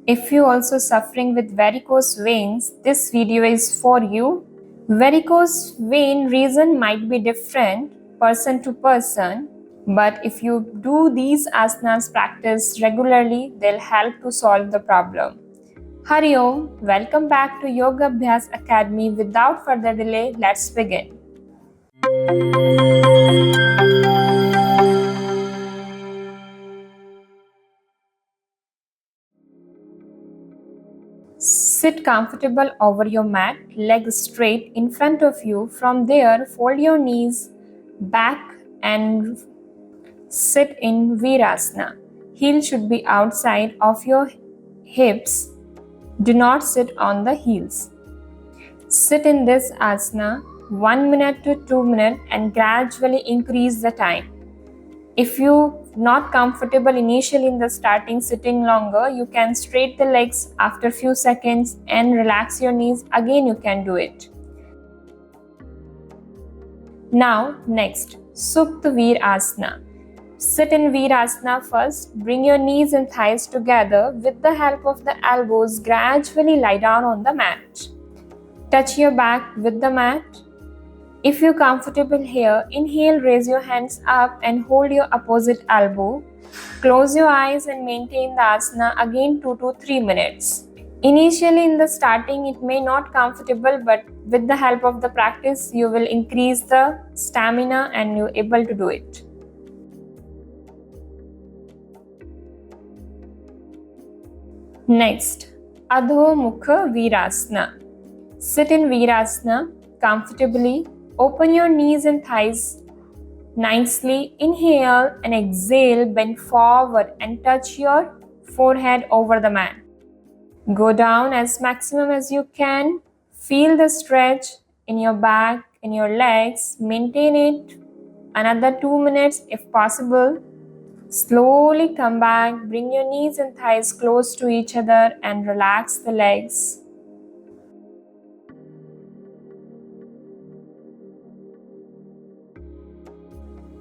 If you also suffering with varicose veins, this video is for you. Varicose vein reason might be different person to person, but if you do these asanas practice regularly, they'll help to solve the problem. Hari Om, welcome back to Yoga Abhyas Academy. Without further delay, let's begin. Sit comfortable over your mat, legs straight in front of you. From there, fold your knees back and sit in Virasana. Heels should be outside of your hips. Do not sit on the heels. Sit in this asana 1 minute to 2 minutes and gradually increase the time. If you're not comfortable initially in the starting sitting longer, you can straight the legs after few seconds and relax your knees. Again, you can do it. Now, next, Supta Virasana. Sit in Virasana first. Bring your knees and thighs together. With the help of the elbows, gradually lie down on the mat. Touch your back with the mat. If you're comfortable here, inhale, raise your hands up and hold your opposite elbow. Close your eyes and maintain the asana again 2 to 3 minutes. Initially in the starting, it may not comfortable, but with the help of the practice, you will increase the stamina and you're able to do it. Next, Adho Mukha Virasana. Sit in Virasana comfortably. Open your knees and thighs nicely. Inhale and exhale, bend forward and touch your forehead over the mat. Go down as maximum as you can. Feel the stretch in your back, in your legs. Maintain it another 2 minutes if possible. Slowly come back. Bring your knees and thighs close to each other and relax the legs.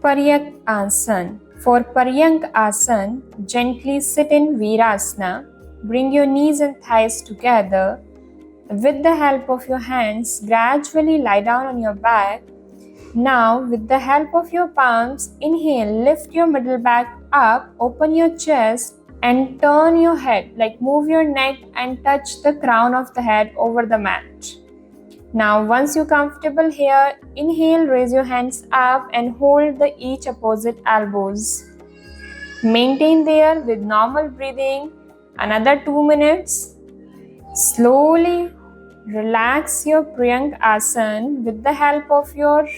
Paryank Asana. For Paryank Asana, gently sit in Virasana. Bring your knees and thighs together. With the help of your hands, gradually lie down on your back. Now, with the help of your palms, inhale, lift your middle back up, open your chest and turn your head, like move your neck and touch the crown of the head over the mat. Now, once you're comfortable here, inhale, raise your hands up and hold the each opposite elbows. Maintain there with normal breathing, another 2 minutes. Slowly relax your Paryank Asana with the help of your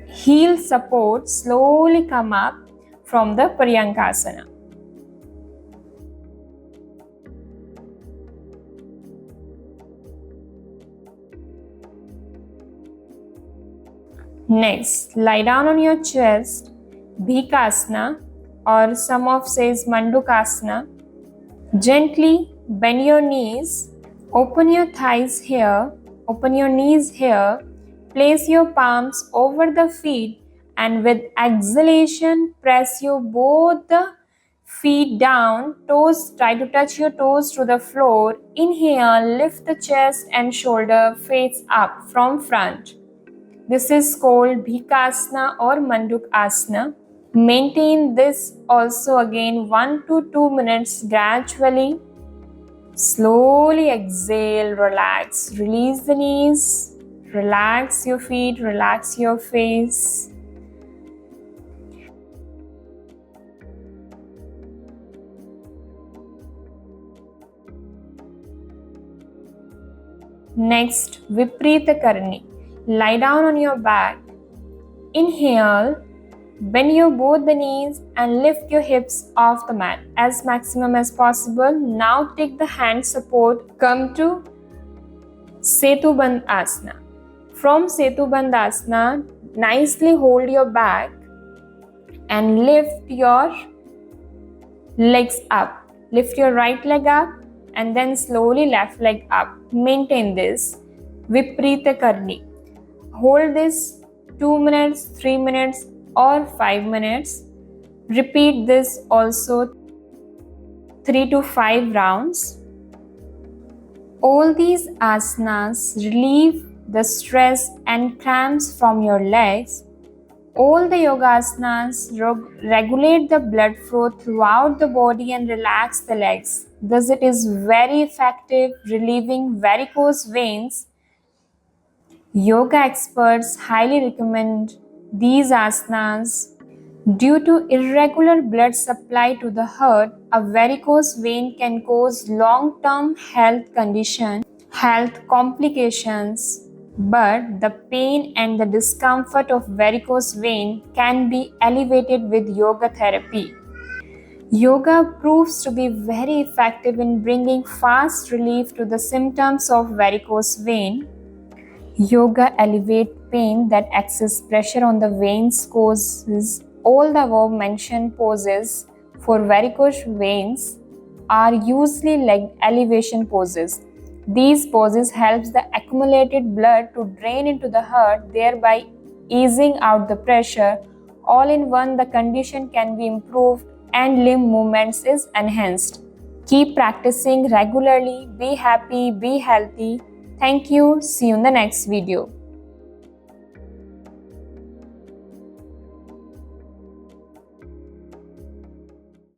heel support. Slowly come up from the Paryank Asana. Next, lie down on your chest, Bhikasana, or some of says Mandukasana. Gently bend your knees, open your thighs here, open your knees here, place your palms over the feet and with exhalation press your both the feet down, toes, try to touch your toes to the floor. Inhale, lift the chest and shoulder face up from front. This is called Bhikasana or Mandukasana. Maintain this also again 1 to 2 minutes gradually. Slowly exhale, relax, release the knees, relax your feet, relax your face. Next, Viparita Karani. Lie down on your back. Inhale, bend your both the knees and lift your hips off the mat as maximum as possible. Now take the hand support. Come to Setubandh Asana. From Setubandh Asana, nicely hold your back and lift your legs up. Lift your right leg up and then slowly left leg up. Maintain this. Viparita Karani. Hold this 2 minutes, 3 minutes or 5 minutes. Repeat this also 3 to 5 rounds. All these asanas relieve the stress and cramps from your legs. All the yoga asanas regulate the blood flow throughout the body and relax the legs. Thus, it is very effective relieving varicose veins. Yoga experts highly recommend these asanas. Due to irregular blood supply to the heart, a varicose vein can cause long-term health complications, but the pain and the discomfort of varicose vein can be alleviated with yoga therapy. Yoga proves to be very effective in bringing fast relief to the symptoms of varicose vein. Yoga alleviates pain that excess pressure on the veins causes. All the above mentioned poses for varicose veins are usually leg elevation poses. These poses helps the accumulated blood to drain into the heart, thereby easing out the pressure. All in one, the condition can be improved and limb movements is enhanced. Keep practicing regularly. Be happy, be healthy. Thank you. See you in the next video.